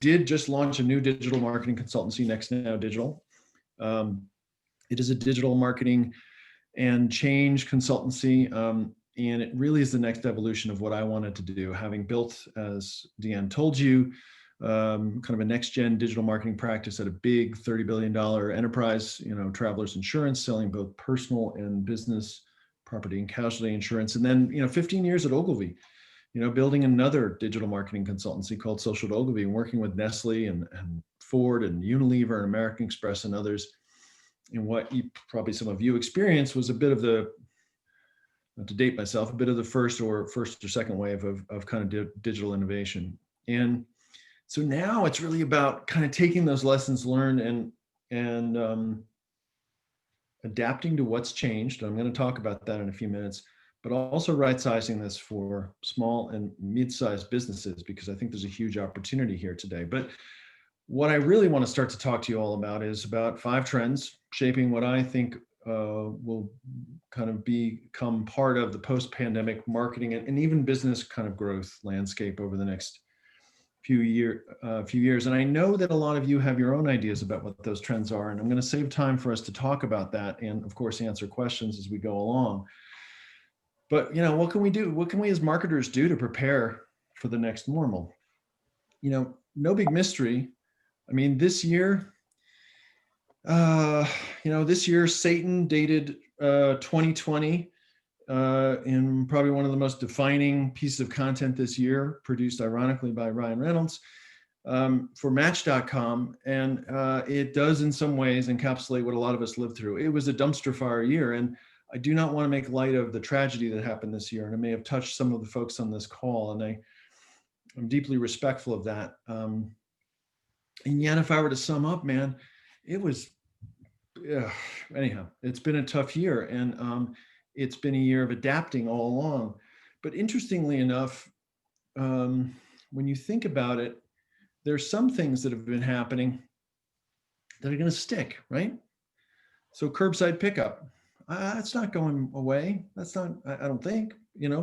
Did just launch a new digital marketing consultancy, Next Now Digital. It is a digital marketing and change consultancy. And it really is the next evolution of what I wanted to do, having built, as Deanne told you, kind of a next gen digital marketing practice at a big $30 billion enterprise, Travelers Insurance, selling both personal and business property and casualty insurance. And then, 15 years at Ogilvy, building another digital marketing consultancy called Social at Ogilvy, and working with Nestle and Ford and Unilever and American Express and others. And what probably some of you experienced was a bit of the, not to date myself, a bit of the first or second wave of kind of digital innovation. And so now it's really about kind of taking those lessons learned and adapting to what's changed. I'm going to talk about that in a few minutes, but also right-sizing this for small and mid-sized businesses, because I think there's a huge opportunity here today. But what I really want to start to talk to you all about is about 5 trends shaping what I think will kind of become part of the post-pandemic marketing and even business kind of growth landscape over the next few years. And I know that a lot of you have your own ideas about what those trends are, and I'm going to save time for us to talk about that and, of course, answer questions as we go along. But, what can we do? What can we as marketers do to prepare for the next normal? No big mystery. I mean, this year, Satan dated 2020 in probably one of the most defining pieces of content this year, produced ironically by Ryan Reynolds for Match.com. And it does in some ways encapsulate what a lot of us lived through. It was a dumpster fire year. And I do not want to make light of the tragedy that happened this year. And I may have touched some of the folks on this call, and I'm deeply respectful of that. And yet, if I were to sum up, man, it was, anyhow, it's been a tough year, and it's been a year of adapting all along. But interestingly enough, when you think about it, there's some things that have been happening that are going to stick, right? So curbside pickup, that's not going away. That's not, I don't think, and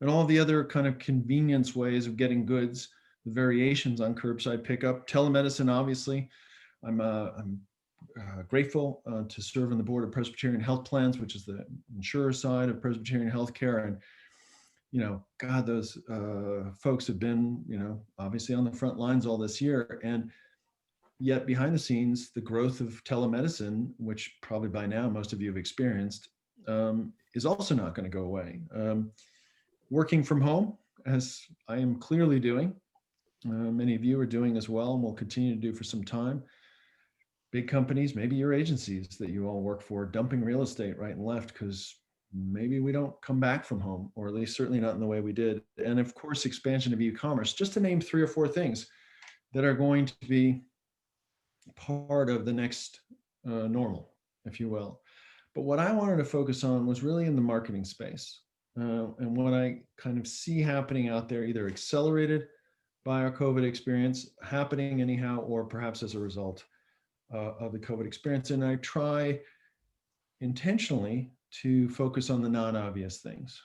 all the other kind of convenience ways of getting goods, the variations on curbside pickup, telemedicine, obviously. I'm grateful to serve on the board of Presbyterian Health Plans, which is the insurer side of Presbyterian Healthcare. And, God, those folks have been, obviously on the front lines all this year. And yet behind the scenes, the growth of telemedicine, which probably by now most of you have experienced, is also not going to go away. Working from home, as I am clearly doing, many of you are doing as well, and will continue to do for some time. Big companies, maybe your agencies that you all work for, dumping real estate right and left because maybe we don't come back from home, or at least certainly not in the way we did. And of course, expansion of e-commerce, just to name 3 or 4 things that are going to be part of the next normal, if you will. But what I wanted to focus on was really in the marketing space, and what I kind of see happening out there, either accelerated by our COVID experience, happening anyhow, or perhaps as a result of the COVID experience. And I try intentionally to focus on the non-obvious things.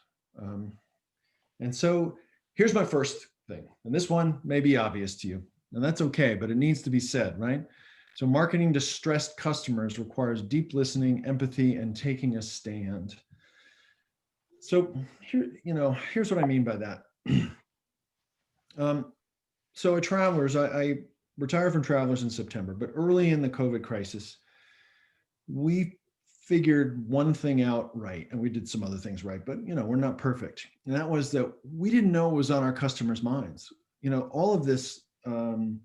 And so here's my first thing, and this one may be obvious to you, and that's okay, but it needs to be said, right? So marketing to stressed customers requires deep listening, empathy, and taking a stand. So here's what I mean by that. So at Travelers, I retired from Travelers in September, but early in the COVID crisis, we figured one thing out right, and we did some other things right, but we're not perfect. And that was that we didn't know what was on our customers' minds. All of this kind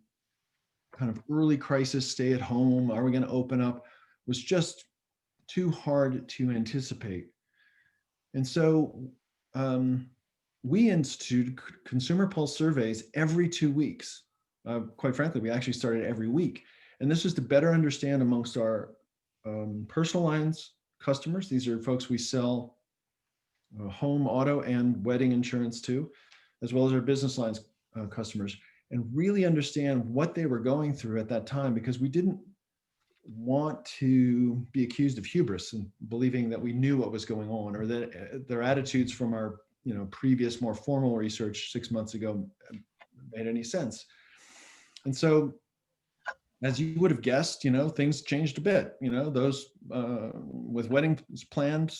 of early crisis, stay at home, are we going to open up, was just too hard to anticipate. And so we instituted consumer pulse surveys every 2 weeks. Quite frankly, we actually started every week. And this was to better understand amongst our personal lines customers. These are folks we sell home, auto, and wedding insurance to, as well as our business lines customers, and really understand what they were going through at that time, because we didn't want to be accused of hubris and believing that we knew what was going on, or that their attitudes from our previous more formal research 6 months ago made any sense. And so, as you would have guessed, things changed a bit. Those with weddings planned,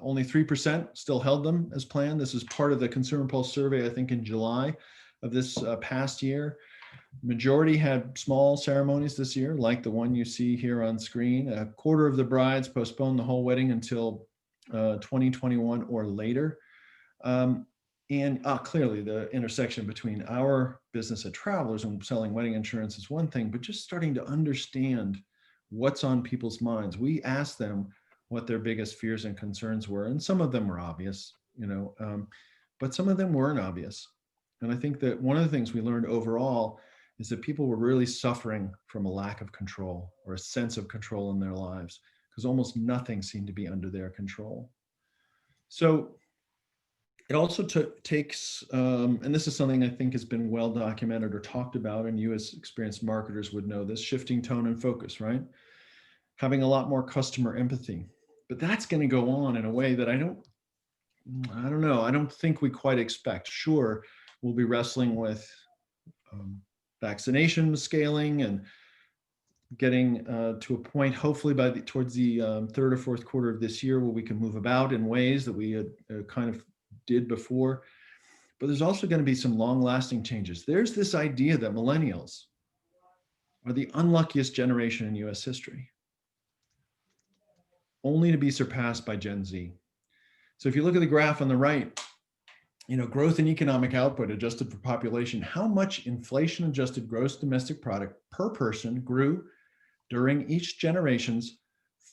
only 3% still held them as planned. This is part of the Consumer Pulse survey, I think, in July of this past year. Majority had small ceremonies this year, like the one you see here on screen. A quarter of the brides postponed the whole wedding until 2021 or later. And clearly the intersection between our business at Travelers and selling wedding insurance is one thing, but just starting to understand what's on people's minds. We asked them what their biggest fears and concerns were, and some of them were obvious, but some of them weren't obvious. And I think that one of the things we learned overall is that people were really suffering from a lack of control, or a sense of control in their lives, because almost nothing seemed to be under their control. So it also takes, and this is something I think has been well documented or talked about, and you as experienced marketers would know this, shifting tone and focus, right? Having a lot more customer empathy. But that's going to go on in a way that I don't know, I don't think we quite expect. Sure, we'll be wrestling with vaccination scaling and getting to a point, hopefully towards the third or fourth quarter of this year, where we can move about in ways that we had kind of did before. But there's also going to be some long-lasting changes. There's this idea that millennials are the unluckiest generation in US history, only to be surpassed by Gen Z. So if you look at the graph on the right, growth in economic output adjusted for population, how much inflation-adjusted gross domestic product per person grew during each generation's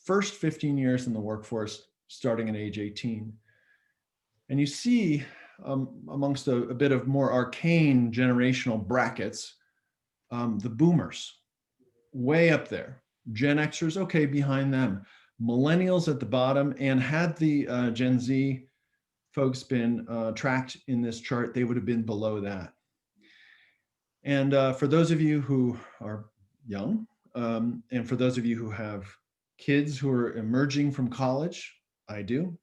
first 15 years in the workforce, starting at age 18. And you see, amongst a bit of more arcane generational brackets, the boomers, way up there. Gen Xers, okay, behind them. Millennials at the bottom, and had the Gen Z folks been tracked in this chart, they would have been below that. And for those of you who are young, and for those of you who have kids who are emerging from college, I do,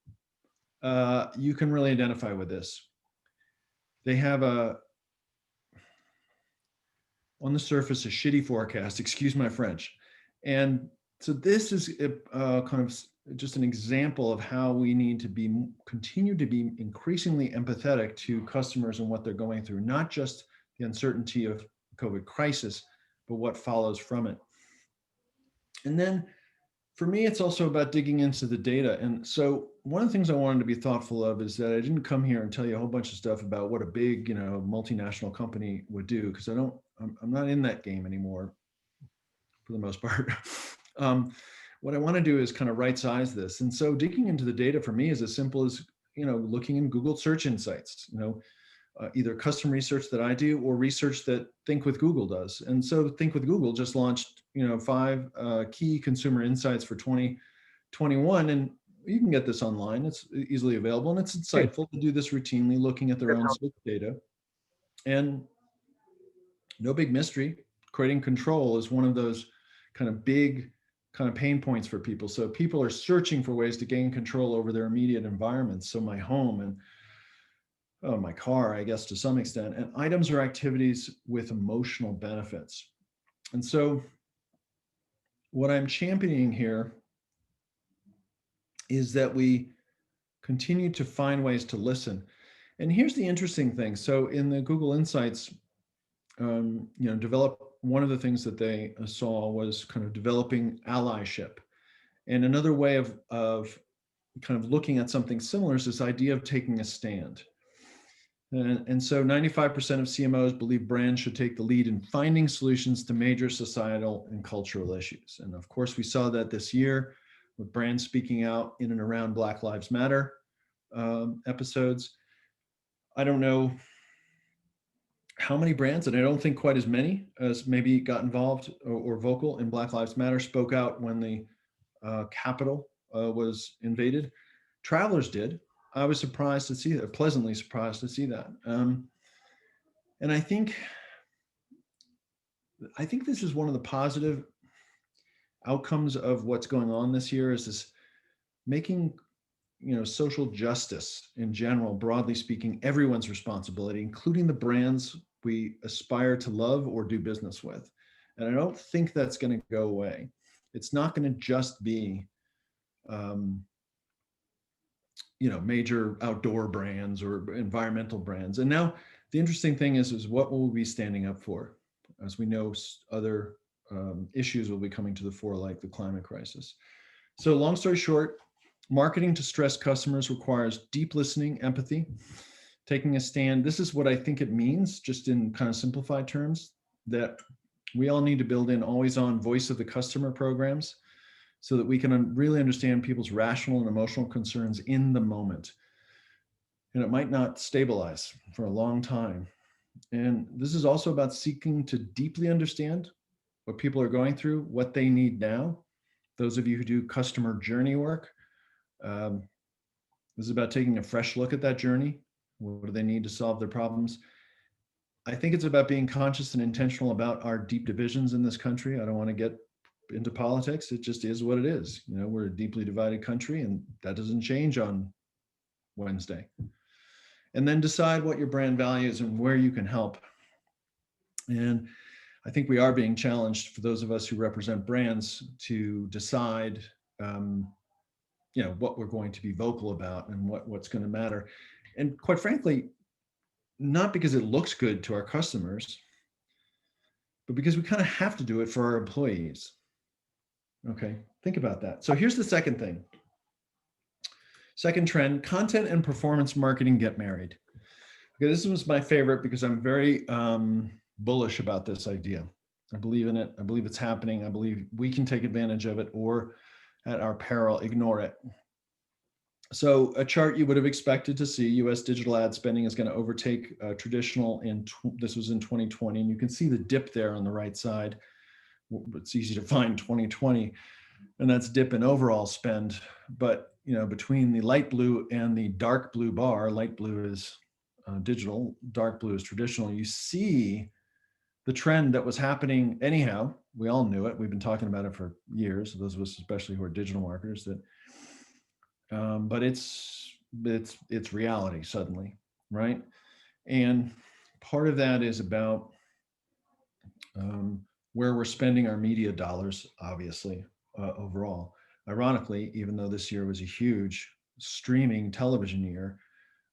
you can really identify with this. They have on the surface, a shitty forecast, excuse my French. And so this is kind of just an example of how we need to continue to be increasingly empathetic to customers and what they're going through, not just the uncertainty of the COVID crisis, but what follows from it. And then for me, it's also about digging into the data. And so one of the things I wanted to be thoughtful of is that I didn't come here and tell you a whole bunch of stuff about what a big, multinational company would do, because I'm not in that game anymore for the most part. What I want to do is kind of right size this. And so digging into the data for me is as simple as, looking in Google search insights, either custom research that I do or research that Think with Google does. And so Think with Google just launched, 5 key consumer insights for 2021. And you can get this online. It's easily available, and it's insightful to do this routinely, looking at their own search data. And no big mystery, creating control is one of those kind of big kind of pain points for people. So people are searching for ways to gain control over their immediate environments. So my home and my car, I guess, to some extent, and items or activities with emotional benefits. And so what I'm championing here is that we continue to find ways to listen. And here's the interesting thing. So in the Google Insights, one of the things that they saw was kind of developing allyship. And another way of kind of looking at something similar is this idea of taking a stand. And so 95% of CMOs believe brands should take the lead in finding solutions to major societal and cultural issues. And of course, we saw that this year with brands speaking out in and around Black Lives Matter episodes. I don't know how many brands, and I don't think quite as many as maybe got involved or vocal in Black Lives Matter, spoke out when the Capitol was invaded. Travelers did. I was surprised to see that, pleasantly surprised to see that. And I think this is one of the positive outcomes of what's going on this year is this making, social justice in general, broadly speaking, everyone's responsibility, including the brands we aspire to love or do business with. And I don't think that's going to go away. It's not going to just be, um, major outdoor brands or environmental brands. And now the interesting thing is what will we be standing up for? As we know, other issues will be coming to the fore, like the climate crisis. So long story short, marketing to stressed customers requires deep listening, empathy, taking a stand. This is what I think it means, just in kind of simplified terms, that we all need to build in always on voice of the customer programs so that we can really understand people's rational and emotional concerns in the moment. And it might not stabilize for a long time. And this is also about seeking to deeply understand what people are going through, what they need now. Those of you who do customer journey work, this is about taking a fresh look at that journey. What do they need to solve their problems? I think it's about being conscious and intentional about our deep divisions in this country. I don't want to get into politics. It just is what it is. We're a deeply divided country, and that doesn't change on Wednesday. And then decide what your brand values and where you can help. And I think we are being challenged, for those of us who represent brands, to decide, what we're going to be vocal about and what's going to matter. And quite frankly, not because it looks good to our customers, but because we kind of have to do it for our employees. Okay, think about that. So here's the second thing. Second trend, content and performance marketing get married. Okay, this was my favorite because I'm very bullish about this idea. I believe in it. I believe it's happening. I believe we can take advantage of it, or at our peril, ignore it. So a chart you would have expected to see: US digital ad spending is going to overtake traditional this was in 2020. And you can see the dip there on the right side. It's easy to find 2020, and that's dip in overall spend. But, between the light blue and the dark blue bar, light blue is digital, dark blue is traditional, you see the trend that was happening anyhow. We all knew it. We've been talking about it for years, those of us especially who are digital marketers, that but it's reality suddenly, right? And part of that is about where we're spending our media dollars, obviously, overall. Ironically, even though this year was a huge streaming television year,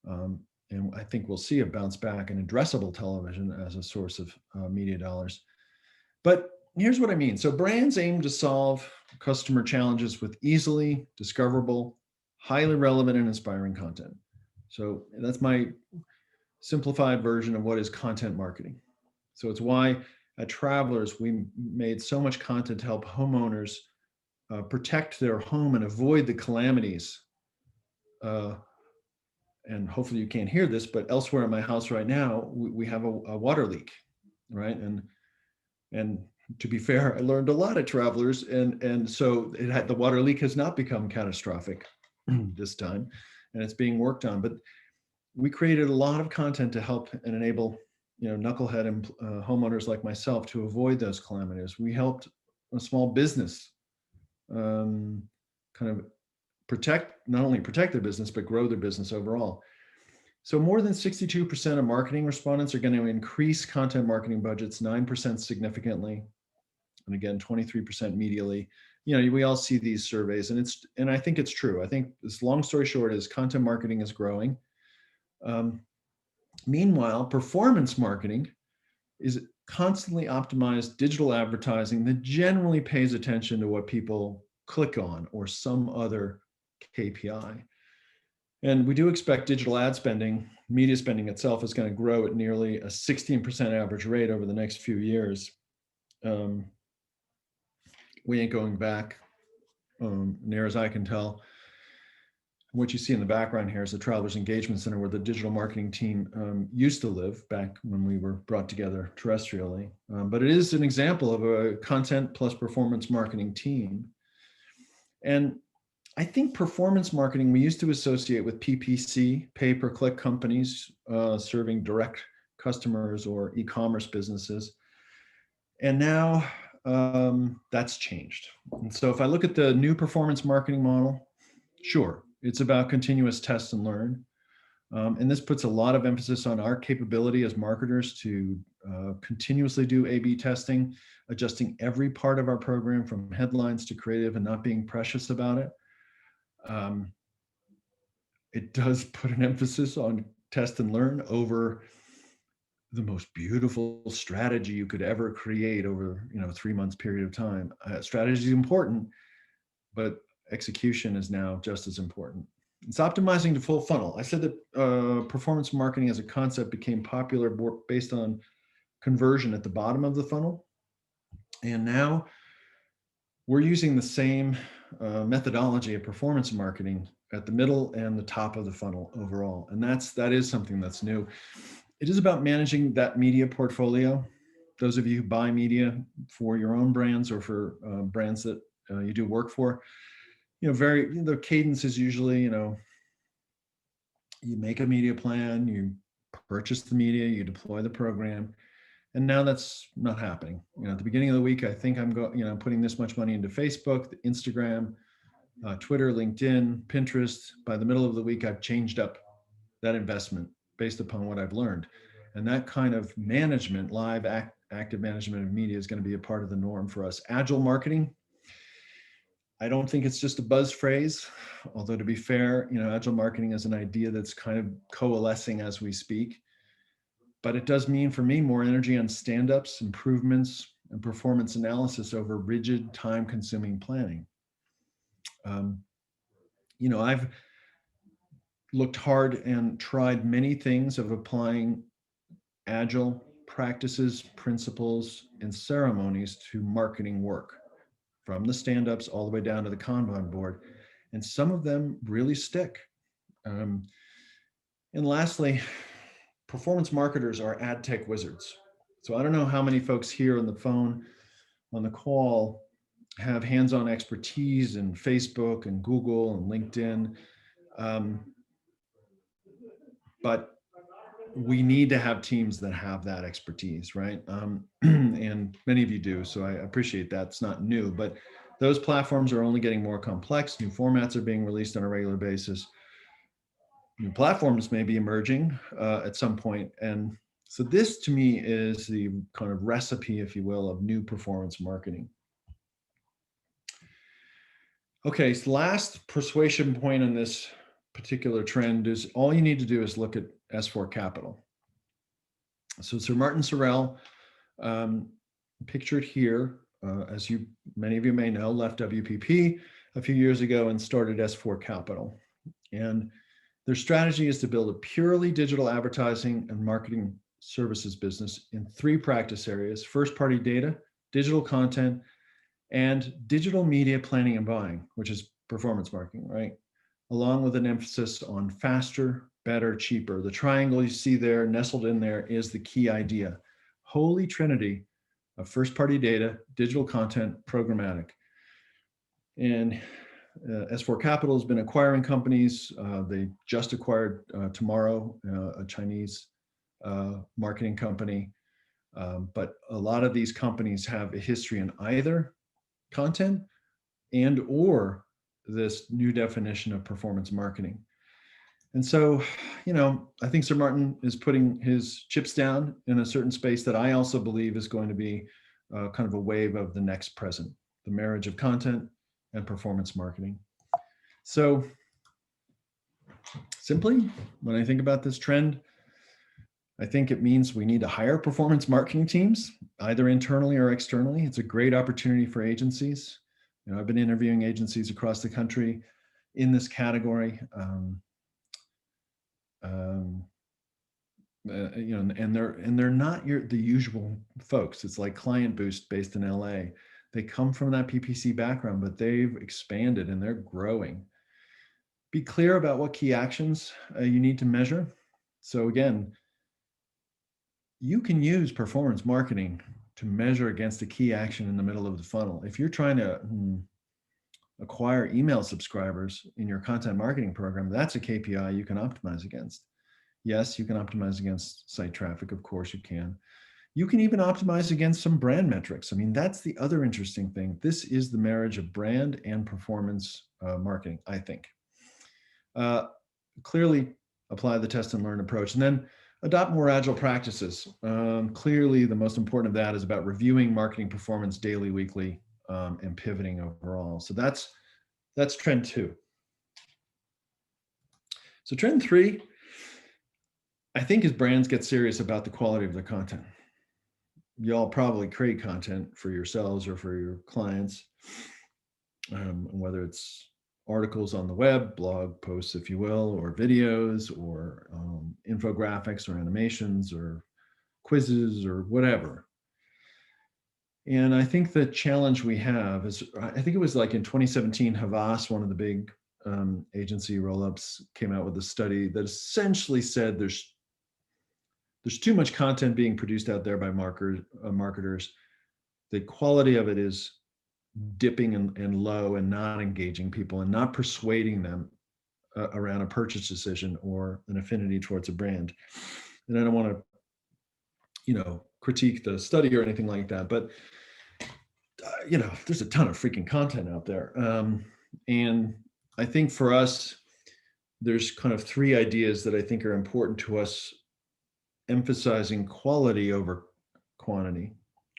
and I think we'll see a bounce back in addressable television as a source of media dollars. But here's what I mean. So brands aim to solve customer challenges with easily discoverable, highly relevant and inspiring content. So that's my simplified version of what is content marketing. So it's why at Travelers, we made so much content to help homeowners protect their home and avoid the calamities. And hopefully you can't hear this, but elsewhere in my house right now, we have a water leak, right? And to be fair, I learned a lot at Travelers, and so the water leak has not become catastrophic this time, and it's being worked on. But we created a lot of content to help and enable, knucklehead and homeowners like myself to avoid those calamities. We helped a small business kind of not only protect their business, but grow their business overall. So more than 62% of marketing respondents are going to increase content marketing budgets, 9% significantly, and again, 23% medially. We all see these surveys, and I think it's true. I think this, long story short, is content marketing is growing. Meanwhile, performance marketing is constantly optimized digital advertising that generally pays attention to what people click on or some other KPI. And we do expect digital ad spending, media spending itself, is going to grow at nearly a 16% average rate over the next few years. We ain't going back, near as I can tell. What you see in the background here is the Travelers Engagement Center, where the digital marketing team used to live back when we were brought together terrestrially. But it is an example of a content plus performance marketing team. And I think performance marketing we used to associate with PPC, pay-per-click companies serving direct customers or e-commerce businesses. And now that's changed. And so if I look at the new performance marketing model, sure, it's about continuous test and learn. And this puts a lot of emphasis on our capability as marketers to continuously do A/B testing, adjusting every part of our program from headlines to creative and not being precious about it. It does put an emphasis on test and learn over the most beautiful strategy you could ever create over, 3 months period of time. Strategy is important, but execution is now just as important. It's optimizing the full funnel. I said that performance marketing as a concept became popular based on conversion at the bottom of the funnel. And now we're using the same methodology of performance marketing at the middle and the top of the funnel overall. And that is something that's new. It is about managing that media portfolio. Those of you who buy media for your own brands or for brands that you do work for, the cadence is usually, you make a media plan, you purchase the media, you deploy the program, and now that's not happening. At the beginning of the week, I think I'm putting this much money into Facebook, Instagram, Twitter, LinkedIn, Pinterest. By the middle of the week, I've changed up that investment based upon what I've learned. And that kind of management, live active management of media is going to be a part of the norm for us. Agile marketing, I don't think it's just a buzz phrase, although to be fair, agile marketing is an idea that's kind of coalescing as we speak. But it does mean for me more energy on stand-ups, improvements, and performance analysis over rigid, time-consuming planning. I've looked hard and tried many things of applying agile practices, principles, and ceremonies to marketing work, from the stand-ups all the way down to the Kanban board. And some of them really stick. And lastly, performance marketers are ad tech wizards. So I don't know how many folks here on the phone, on the call, have hands-on expertise in Facebook and Google and LinkedIn. But we need to have teams that have that expertise, right? And many of you do, so I appreciate that. It's not new, but those platforms are only getting more complex. New formats are being released on a regular basis. New platforms may be emerging at some point. And so this to me is the kind of recipe, if you will, of new performance marketing. Okay, so last persuasion point on this particular trend is all you need to do is look at S4 Capital. So Sir Martin Sorrell, pictured here, as many of you may know, left WPP a few years ago and started S4 Capital. And their strategy is to build a purely digital advertising and marketing services business in 3 practice areas: first-party data, digital content, and digital media planning and buying, which is performance marketing, right? Along with an emphasis on faster, better, cheaper. The triangle you see there, nestled in there, is the key idea. Holy trinity of first-party data, digital content, programmatic. And S4 Capital has been acquiring companies. They just acquired Tomorrow, a Chinese marketing company. But a lot of these companies have a history in either content and or this new definition of performance marketing. And so, I think Sir Martin is putting his chips down in a certain space that I also believe is going to be kind of a wave of the next present, the marriage of content and performance marketing. So simply, when I think about this trend, I think it means we need to hire performance marketing teams, either internally or externally. It's a great opportunity for agencies. I've been interviewing agencies across the country in this category. And they're not the usual folks. It's like Client Boost based in LA. They come from that PPC background, but they've expanded and they're growing. Be clear about what key actions you need to measure. So again, you can use performance marketing to measure against a key action in the middle of the funnel. If you're trying to acquire email subscribers in your content marketing program, that's a KPI you can optimize against. Yes, you can optimize against site traffic, of course you can. You can even optimize against some brand metrics. I mean, that's the other interesting thing. This is the marriage of brand and performance marketing, I think. Clearly apply the test and learn approach, and then adopt more agile practices. Clearly, the most important of that is about reviewing marketing performance daily, weekly, and pivoting overall. So that's trend 2. So trend 3, I think, is brands get serious about the quality of their content. Y'all probably create content for yourselves or for your clients, whether it's articles on the web, blog posts, if you will, or videos, or infographics, or animations, or quizzes, or whatever. And I think the challenge we have is, I think it was like in 2017, Havas, one of the big agency roll-ups, came out with a study that essentially said there's too much content being produced out there by marketers. The quality of it is dipping and low, and not engaging people and not persuading them around a purchase decision or an affinity towards a brand. And I don't want to, critique the study or anything like that, but there's a ton of freaking content out there. And I think for us, there's kind of 3 ideas that I think are important to us, emphasizing quality over quantity.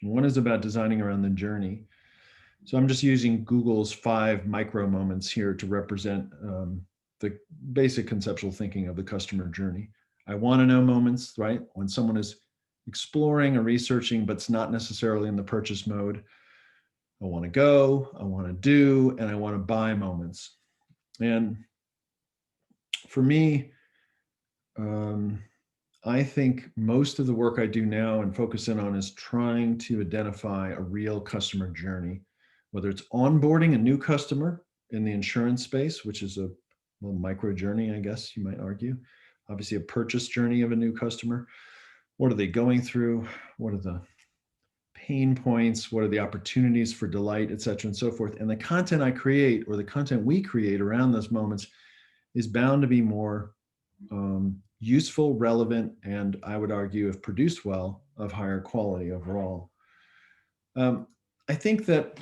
One is about designing around the journey. So I'm just using Google's 5 micro moments here to represent the basic conceptual thinking of the customer journey. I want to know moments, right? When someone is exploring or researching, but it's not necessarily in the purchase mode. I want to go, I want to do, and I want to buy moments. And for me, I think most of the work I do now and focus in on is trying to identify a real customer journey, whether it's onboarding a new customer in the insurance space, which is a little micro journey, I guess you might argue. Obviously, a purchase journey of a new customer. What are they going through? What are the pain points? What are the opportunities for delight, et cetera, and so forth? And the content I create, or the content we create around those moments, is bound to be more useful, relevant, and I would argue, if produced well, of higher quality overall. I think that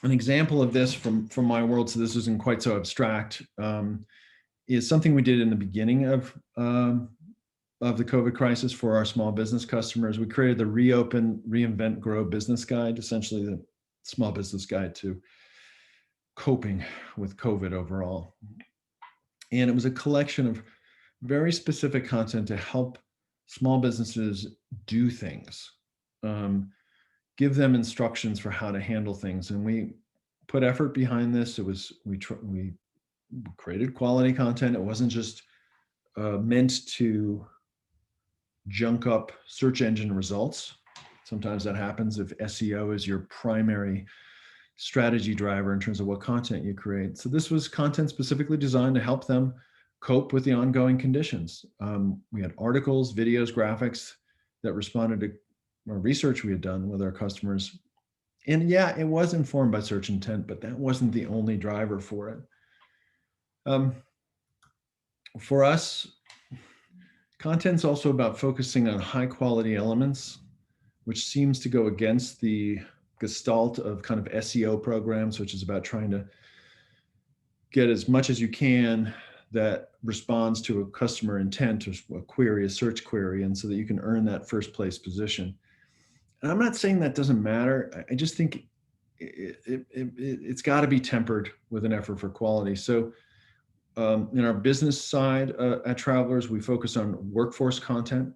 an example of this from my world, so this isn't quite so abstract, is something we did in the beginning of the COVID crisis for our small business customers. We created the Reopen, Reinvent, Grow business guide, essentially the small business guide to coping with COVID overall. And it was a collection of very specific content to help small businesses do things, give them instructions for how to handle things. And we put effort behind this. We created quality content. It wasn't just meant to junk up search engine results. Sometimes that happens if SEO is your primary strategy driver in terms of what content you create. So this was content specifically designed to help them cope with the ongoing conditions. We had articles, videos, graphics that responded to research we had done with our customers. And yeah, it was informed by search intent, but that wasn't the only driver for it. For us, content's also about focusing on high quality elements, which seems to go against the gestalt of kind of SEO programs, which is about trying to get as much as you can that responds to a customer intent, or a query, a search query, and so that you can earn that first place position. And I'm not saying that doesn't matter. I just think it's got to be tempered with an effort for quality. So in our business side at Travelers, we focus on workforce content.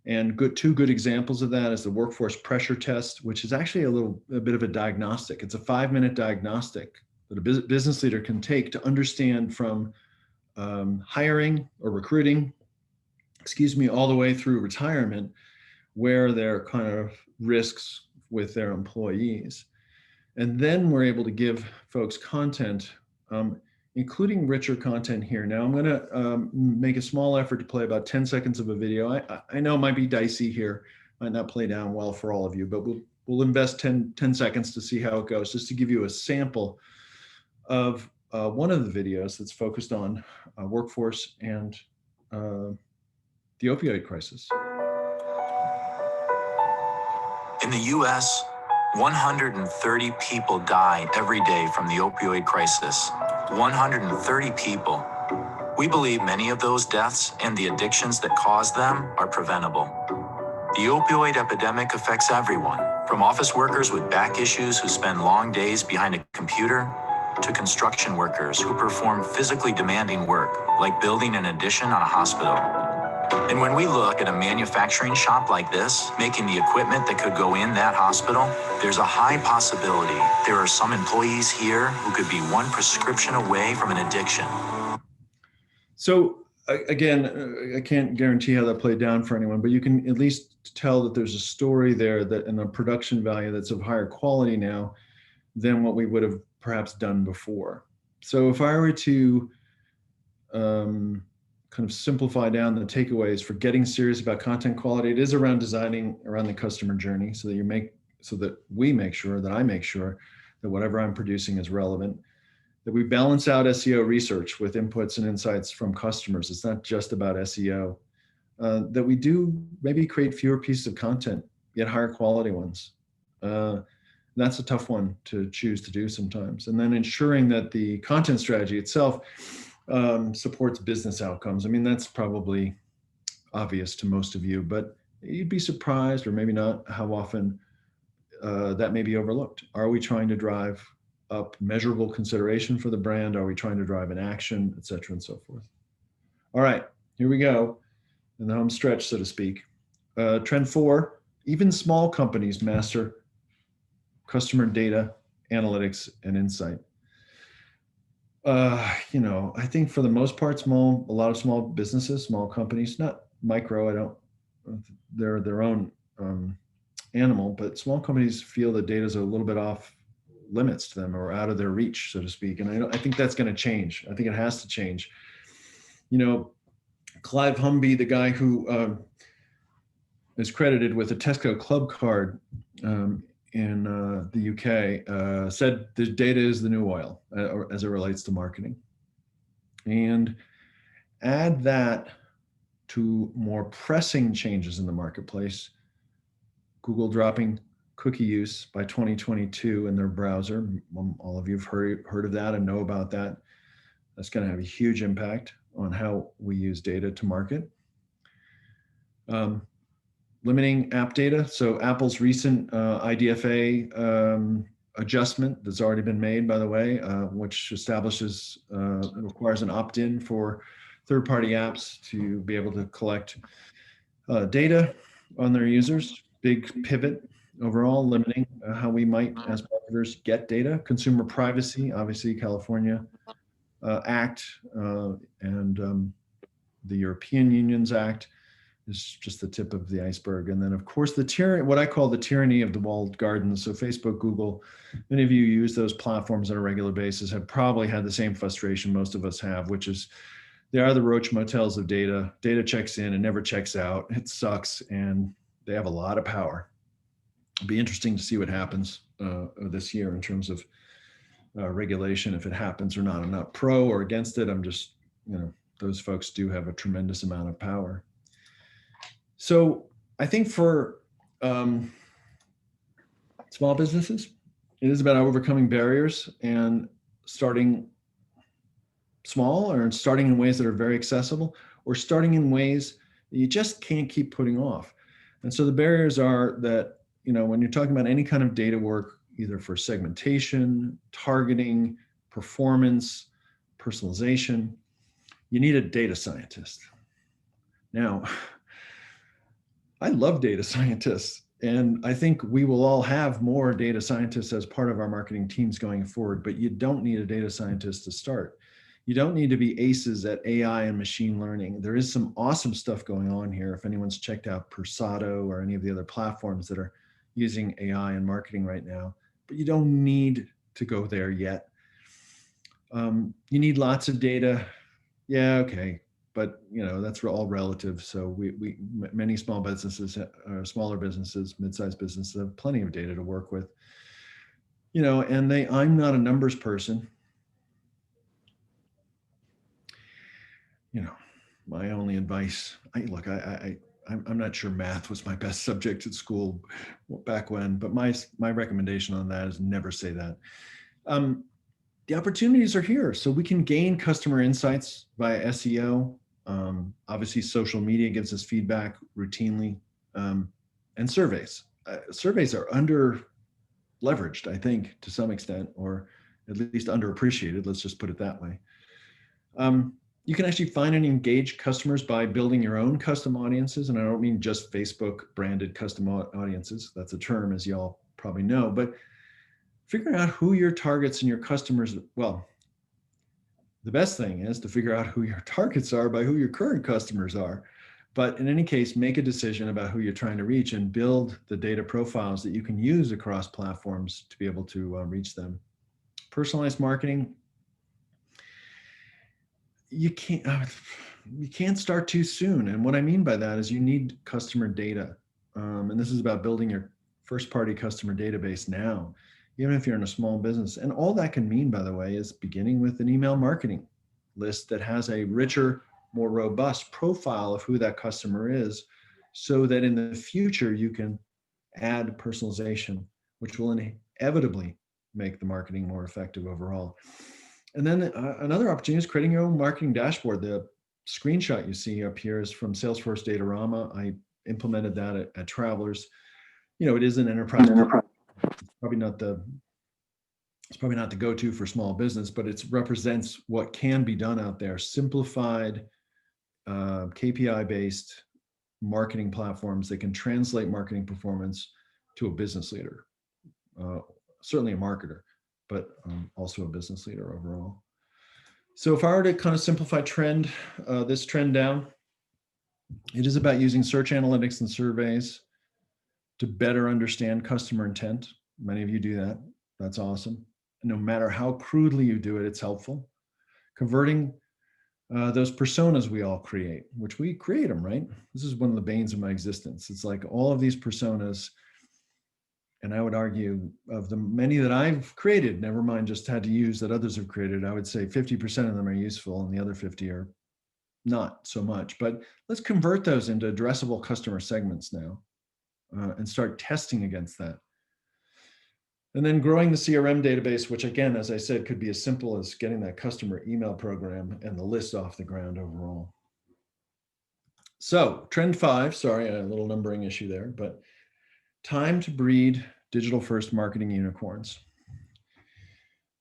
And two good examples of that is the workforce pressure test, which is actually a bit of a diagnostic. It's a 5-minute diagnostic that a business leader can take to understand from hiring or recruiting, all the way through retirement, where there are kind of risks with their employees. And then we're able to give folks content, including richer content here. Now I'm going to make a small effort to play about 10 seconds of a video. I know it might be dicey here, might not play down well for all of you, but we'll invest 10 seconds to see how it goes, just to give you a sample of one of the videos that's focused on workforce and the opioid crisis. In the US, 130 people die every day from the opioid crisis. 130 people. We believe many of those deaths and the addictions that cause them are preventable. The opioid epidemic affects everyone, from office workers with back issues who spend long days behind a computer, to construction workers who perform physically demanding work, like building an addition on a hospital. And when we look at a manufacturing shop like this, making the equipment that could go in that hospital, there's a high possibility there are some employees here who could be one prescription away from an addiction. So again, I can't guarantee how that played down for anyone, but you can at least tell that there's a story there that and a production value that's of higher quality now than what we would have perhaps done before. So if I were to kind of simplify down the takeaways for getting serious about content quality, it is around designing around the customer journey so that we make sure that I make sure that whatever I'm producing is relevant, that we balance out SEO research with inputs and insights from customers. It's not just about SEO. That we do maybe create fewer pieces of content, yet higher quality ones. That's a tough one to choose to do sometimes. And then ensuring that the content strategy itself supports business outcomes. I mean, that's probably obvious to most of you, but you'd be surprised, or maybe not, how often that may be overlooked. Are we trying to drive up measurable consideration for the brand? Are we trying to drive an action, et cetera, and so forth? All right, here we go. In the home stretch, so to speak. Trend 4, even small companies master customer data, analytics, and insight. I think for the most part, a lot of small businesses, small companies, not micro, they're their own animal, but small companies feel that data is a little bit off limits to them or out of their reach, so to speak. And I think that's going to change. I think it has to change. Clive Humby, the guy who is credited with a Tesco Club card in the UK, said the data is the new oil as it relates to marketing. And add that to more pressing changes in the marketplace, Google dropping cookie use by 2022 in their browser. All of you have heard of that and know about that. That's going to have a huge impact on how we use data to market. Limiting app data. So Apple's recent IDFA adjustment that's already been made, by the way, which requires an opt-in for third-party apps to be able to collect data on their users. Big pivot overall, limiting how we might, as marketers, get data. Consumer privacy, obviously, California Act and the European Union's Act is just the tip of the iceberg. And then, of course, what I call the tyranny of the walled gardens. So Facebook, Google, many of you use those platforms on a regular basis, have probably had the same frustration most of us have, which is they are the roach motels of data. Data checks in and never checks out. It sucks, and they have a lot of power. It'll be interesting to see what happens this year in terms of regulation, if it happens or not. I'm not pro or against it. I'm just, those folks do have a tremendous amount of power. So I think for small businesses, it is about overcoming barriers and starting small, or starting in ways that are very accessible, or starting in ways that you just can't keep putting off. And so the barriers are that, when you're talking about any kind of data work, either for segmentation, targeting, performance, personalization, you need a data scientist. Now, I love data scientists, and I think we will all have more data scientists as part of our marketing teams going forward, but you don't need a data scientist to start. You don't need to be aces at AI and machine learning. There is some awesome stuff going on here. If anyone's checked out Persado or any of the other platforms that are using AI in marketing right now, but you don't need to go there yet. You need lots of data. Yeah, okay. But that's all relative. So many small businesses, smaller businesses, mid-sized businesses have plenty of data to work with. And I'm not a numbers person. My only advice, I I'm not sure math was my best subject at school back when, but my recommendation on that is never say that. The opportunities are here. So we can gain customer insights via SEO. Obviously, social media gives us feedback routinely, and surveys. Surveys are under leveraged, I think, to some extent, or at least underappreciated. Let's just put it that way. You can actually find and engage customers by building your own custom audiences. And I don't mean just Facebook branded custom audiences. That's a term, as y'all probably know, but figuring out who your targets and your customers, well, the best thing is to figure out who your targets are by who your current customers are. But in any case, make a decision about who you're trying to reach and build the data profiles that you can use across platforms to be able to reach them. Personalized marketing, you can't start too soon. And what I mean by that is you need customer data. And this is about building your first party customer database now, even if you're in a small business. And all that can mean, by the way, is beginning with an email marketing list that has a richer, more robust profile of who that customer is, so that in the future you can add personalization, which will inevitably make the marketing more effective overall. And then another opportunity is creating your own marketing dashboard. The screenshot you see up here is from Salesforce Datorama. I implemented that at Travelers. It is an enterprise. It's probably not the go-to for small business, but it represents what can be done out there. Simplified, KPI-based marketing platforms that can translate marketing performance to a business leader, certainly a marketer, but also a business leader overall. So if I were to kind of simplify this trend down, it is about using search analytics and surveys to better understand customer intent. Many of you do that. That's awesome. No matter how crudely you do it, it's helpful. Converting those personas we all create, which we create them, right? This is one of the banes of my existence. It's like all of these personas, and I would argue of the many that I've created, never mind just had to use that others have created, I would say 50% of them are useful and the other 50 are not so much. But let's convert those into addressable customer segments now and start testing against that. And then growing the CRM database, which again, as I said, could be as simple as getting that customer email program and the list off the ground overall. So trend 5, sorry, a little numbering issue there, but time to breed digital first marketing unicorns.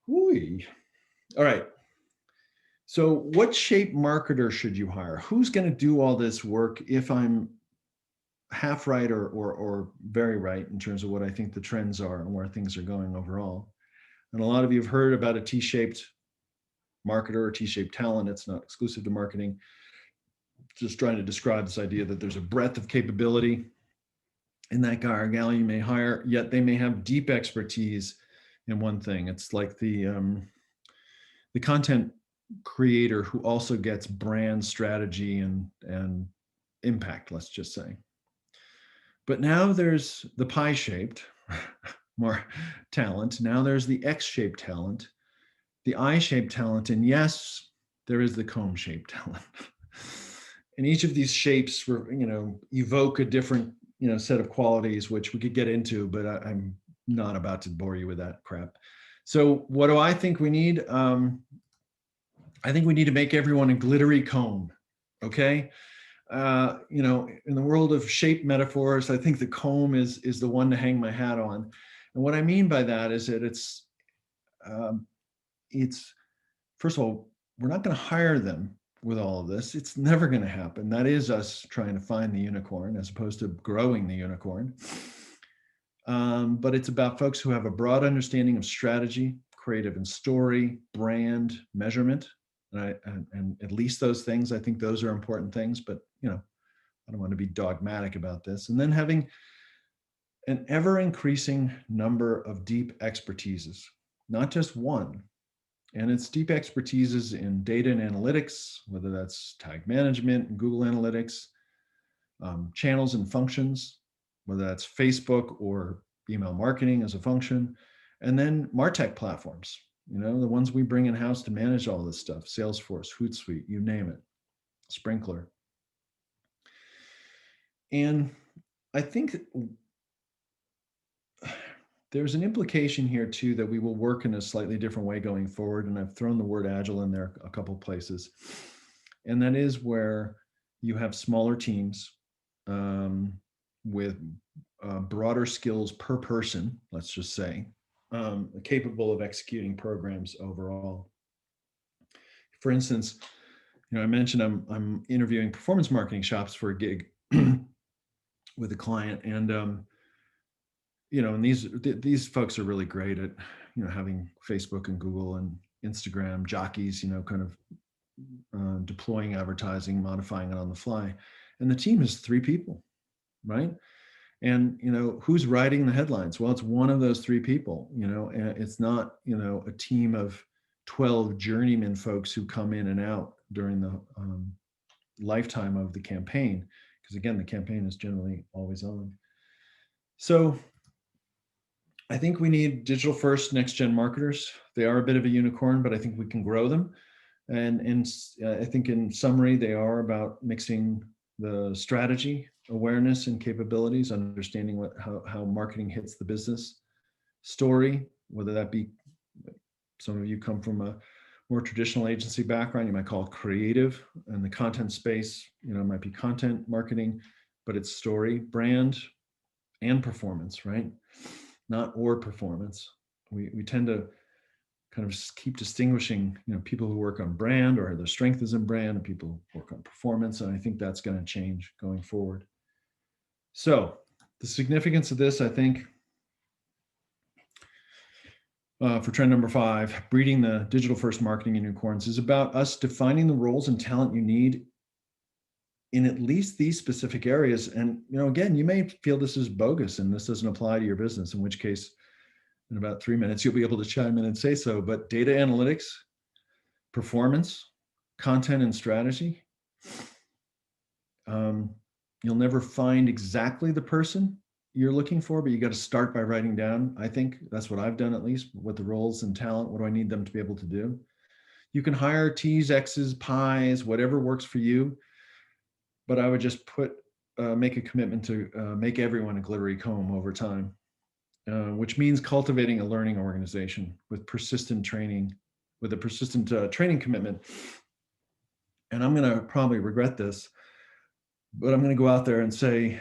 Ooh. All right. So what shape marketer should you hire? Who's going to do all this work if I'm half right or very right in terms of what I think the trends are and where things are going overall? And a lot of you have heard about a T-shaped marketer or T-shaped talent. It's not exclusive to marketing. Just trying to describe this idea that there's a breadth of capability in that guy or gal you may hire, yet they may have deep expertise in one thing. It's like the content creator who also gets brand strategy and impact, let's just say. But now there's the pie-shaped more talent. Now there's the X-shaped talent, the I-shaped talent, and yes, there is the comb-shaped talent. And each of these shapes, evoke a different, set of qualities, which we could get into, but I'm not about to bore you with that crap. So what do I think we need? I think we need to make everyone a glittery comb. Okay. In the world of shape metaphors, I think the comb is the one to hang my hat on. And what I mean by that is that it's first of all, we're not going to hire them with all of this. It's never going to happen. That is us trying to find the unicorn as opposed to growing the unicorn. But it's about folks who have a broad understanding of strategy, creative and story, brand, measurement, and at least those things. I think those are important things, but I don't want to be dogmatic about this. And then having an ever increasing number of deep expertises, not just one. And it's deep expertises in data and analytics, whether that's tag management and Google Analytics, channels and functions, whether that's Facebook or email marketing as a function, and then MarTech platforms, the ones we bring in-house to manage all this stuff, Salesforce, Hootsuite, you name it, Sprinklr. And I think there's an implication here too that we will work in a slightly different way going forward. And I've thrown the word agile in there a couple places. And that is where you have smaller teams with broader skills per person, let's just say, capable of executing programs overall. For instance, I mentioned I'm interviewing performance marketing shops for a gig with a client, and and these folks are really great at having Facebook and Google and Instagram jockeys, kind of deploying advertising, modifying it on the fly, and the team is 3 people, right? And who's writing the headlines? Well, it's one of those 3 people. And it's not a team of 12 journeyman folks who come in and out during the lifetime of the campaign, because again, the campaign is generally always on. So I think we need digital first next gen marketers. They are a bit of a unicorn, but I think we can grow them. And I think in summary, they are about mixing the strategy, awareness, and capabilities, understanding how marketing hits the business story, whether that be, some of you come from a more traditional agency background, you might call it creative, and the content space, might be content marketing, but it's story, brand, and performance, right? Not or performance. We tend to kind of keep distinguishing, people who work on brand or their strength is in brand, and people who work on performance. And I think that's going to change going forward. So the significance of this, I think, for trend number 5, breeding the digital first marketing unicorns, is about us defining the roles and talent you need in at least these specific areas. And, again, you may feel this is bogus and this doesn't apply to your business, in which case, in about 3 minutes, you'll be able to chime in and say so. But data analytics, performance, content, and strategy, you'll never find exactly the person you're looking for, but you got to start by writing down. I think that's what I've done, at least, what the roles and talent, what do I need them to be able to do? You can hire T's, X's, Pi's, whatever works for you. But I would just make a commitment to make everyone a glittery comb over time. Which means cultivating a learning organization with persistent training, with a persistent training commitment. And I'm going to probably regret this, but I'm going to go out there and say,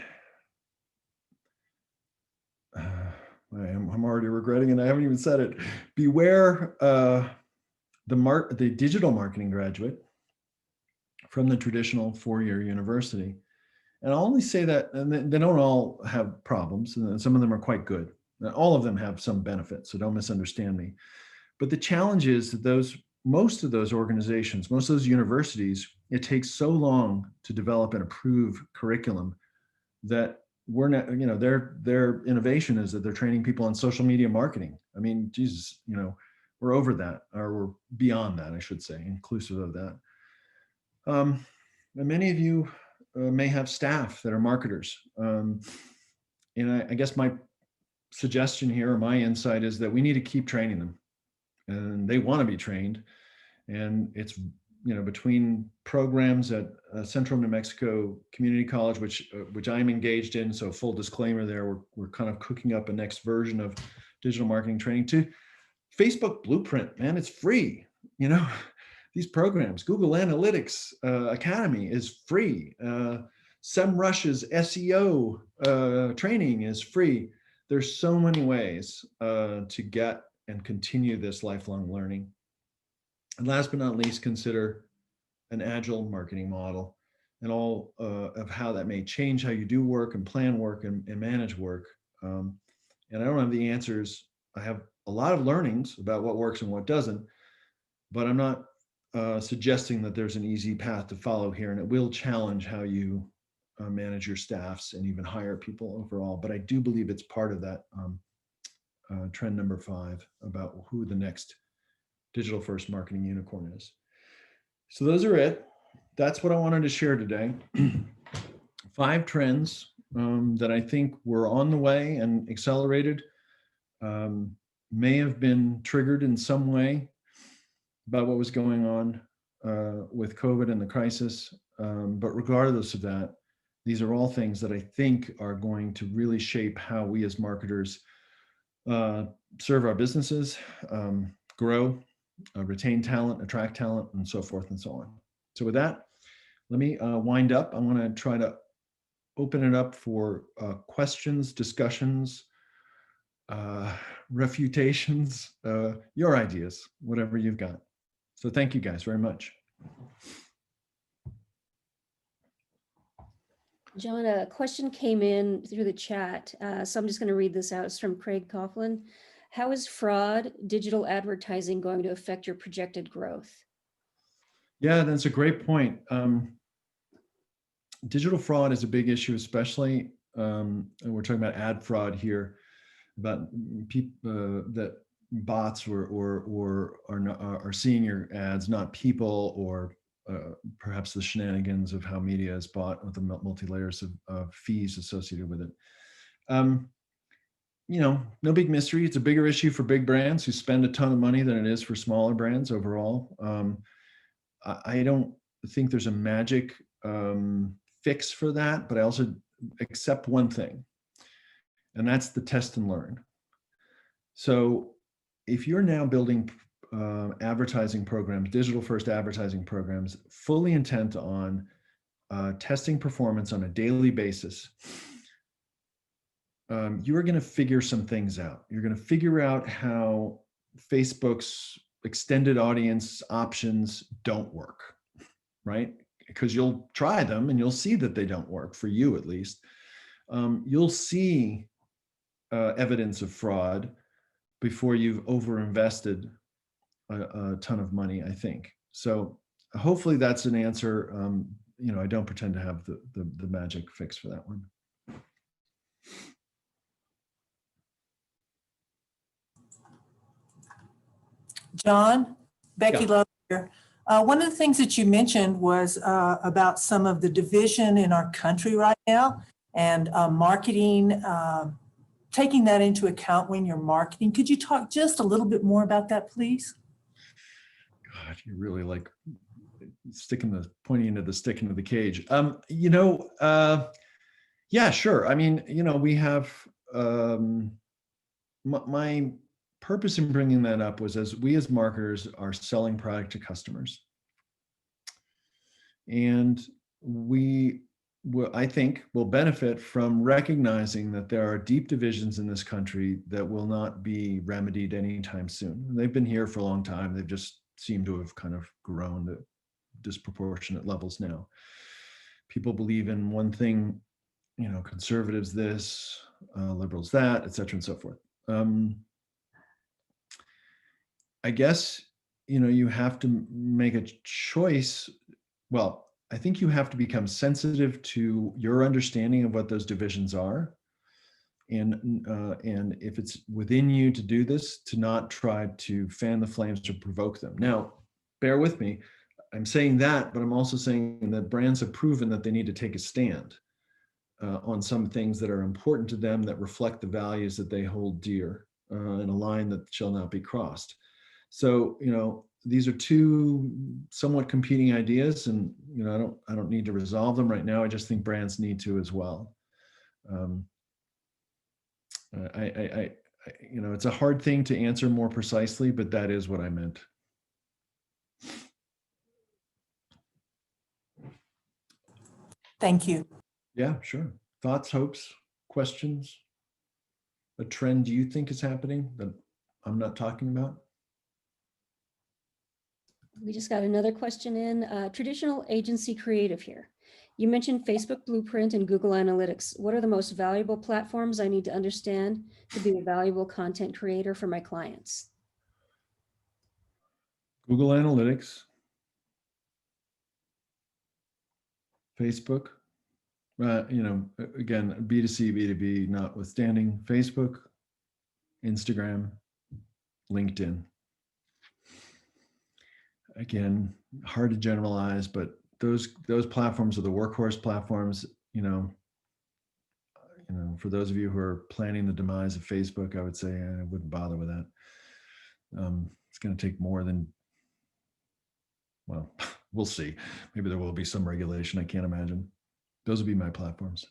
I'm already regretting it. I haven't even said it. Beware the digital marketing graduate from the traditional 4-year university. And I'll only say that, and they don't all have problems, and some of them are quite good. All of them have some benefits, so don't misunderstand me. But the challenge is that most of those organizations, most of those universities, it takes so long to develop and approve curriculum that we're not, their innovation is that they're training people on social media marketing. I mean, Jesus, we're over that, or we're beyond that, I should say, inclusive of that. And many of you may have staff that are marketers. And I guess my suggestion here, or my insight, is that we need to keep training them, and they want to be trained. And it's between programs at Central New Mexico Community College, which I'm engaged in, so full disclaimer there, we're kind of cooking up a next version of digital marketing training, to Facebook Blueprint. Man, it's free. These programs, Google Analytics Academy is free. SEMrush's SEO training is free. There's so many ways to get and continue this lifelong learning. And last but not least, consider an agile marketing model and all of how that may change how you do work and plan work and manage work. And I don't have the answers. I have a lot of learnings about what works and what doesn't, but I'm not suggesting that there's an easy path to follow here, and it will challenge how you manage your staffs and even hire people overall. But I do believe it's part of that trend number 5 about who the next digital first marketing unicorn is. So those are it. That's what I wanted to share today. 5 trends that I think were on the way and accelerated, may have been triggered in some way by what was going on with COVID and the crisis. But regardless of that, these are all things that I think are going to really shape how we as marketers serve our businesses, grow, retain talent, attract talent, and so forth and so on. So with that, let me wind up. I'm going to try to open it up for questions, discussions, refutations, your ideas, whatever you've got. So thank you guys very much. John, a question came in through the chat, so I'm just going to read this out. It's from Craig Coughlin. How is fraud, digital advertising going to affect your projected growth? Yeah, that's a great point. Digital fraud is a big issue, especially, and we're talking about ad fraud here, about people that bots are seeing your ads, not people, or perhaps the shenanigans of how media is bought with the multi-layers of fees associated with it. No big mystery. It's a bigger issue for big brands who spend a ton of money than it is for smaller brands overall. I don't think there's a magic fix for that, but I also accept one thing, and that's the test and learn. So if you're now building advertising programs, digital first advertising programs, fully intent on testing performance on a daily basis, you are going to figure some things out. You're going to figure out how Facebook's extended audience options don't work, right? Because you'll try them and you'll see that they don't work, for you at least. You'll see evidence of fraud before you've overinvested a ton of money, I think. So hopefully that's an answer. I don't pretend to have the magic fix for that one. John, Becky Yeah. Love here. One of the things that you mentioned was about some of the division in our country right now, and marketing, taking that into account when you're marketing. Could you talk just a little bit more about that, please? God, you really like pointing into the stick into the cage. Yeah, sure. I mean, we have my purpose in bringing that up was as we as marketers are selling product to customers, and I think will benefit from recognizing that there are deep divisions in this country that will not be remedied anytime soon. They've been here for a long time. They've just seemed to have kind of grown to disproportionate levels now. People believe in one thing, conservatives this, liberals that, et cetera, and so forth. I guess, you have to make a choice. Well, I think you have to become sensitive to your understanding of what those divisions are. And if it's within you to do this, to not try to fan the flames or provoke them. Now, bear with me. I'm saying that, but I'm also saying that brands have proven that they need to take a stand on some things that are important to them, that reflect the values that they hold dear, and a line that shall not be crossed. So, these are two somewhat competing ideas, and I don't need to resolve them right now. I just think brands need to as well. It's a hard thing to answer more precisely, but that is what I meant. Thank you. Yeah, sure. Thoughts, hopes, questions? A trend you think is happening that I'm not talking about? We just got another question in. Traditional agency creative here. You mentioned Facebook Blueprint and Google Analytics. What are the most valuable platforms I need to understand to be a valuable content creator for my clients? Google Analytics, Facebook, again, B2C, B2B notwithstanding, Facebook, Instagram, LinkedIn. Again, hard to generalize, but those platforms are the workhorse platforms. For those of you who are planning the demise of Facebook, I would say I wouldn't bother with that. It's going to take more than, well, we'll see. Maybe there will be some regulation. I can't imagine. those would be my platforms.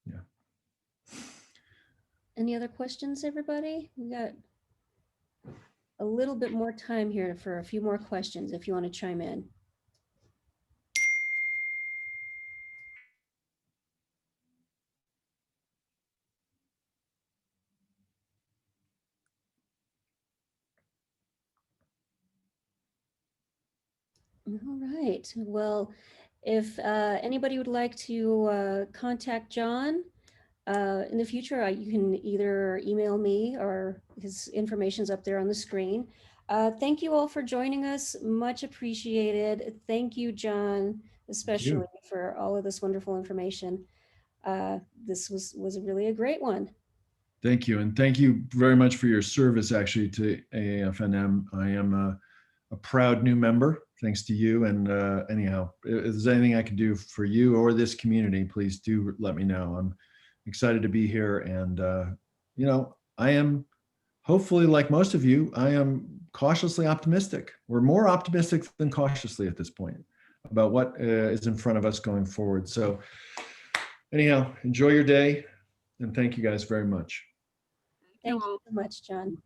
Yeah. Any other questions, everybody? We got a little bit more time here for a few more questions if you want to chime in. All right. Well, if anybody would like to contact John in the future, you can either email me or his information's up there on the screen. Thank you all for joining us. Much appreciated. Thank you, John, especially for all of this wonderful information. This was really a great one. Thank you. And thank you very much for your service actually to AAFNM. I am a proud new member, thanks to you. And anyhow, if there's anything I can do for you or this community, please do let me know. I'm excited to be here. And, you know, I am hopefully, like most of you, I am cautiously optimistic. We're more optimistic than cautiously at this point about what is in front of us going forward. So anyhow, enjoy your day. And thank you guys very much. Thank you so much, John.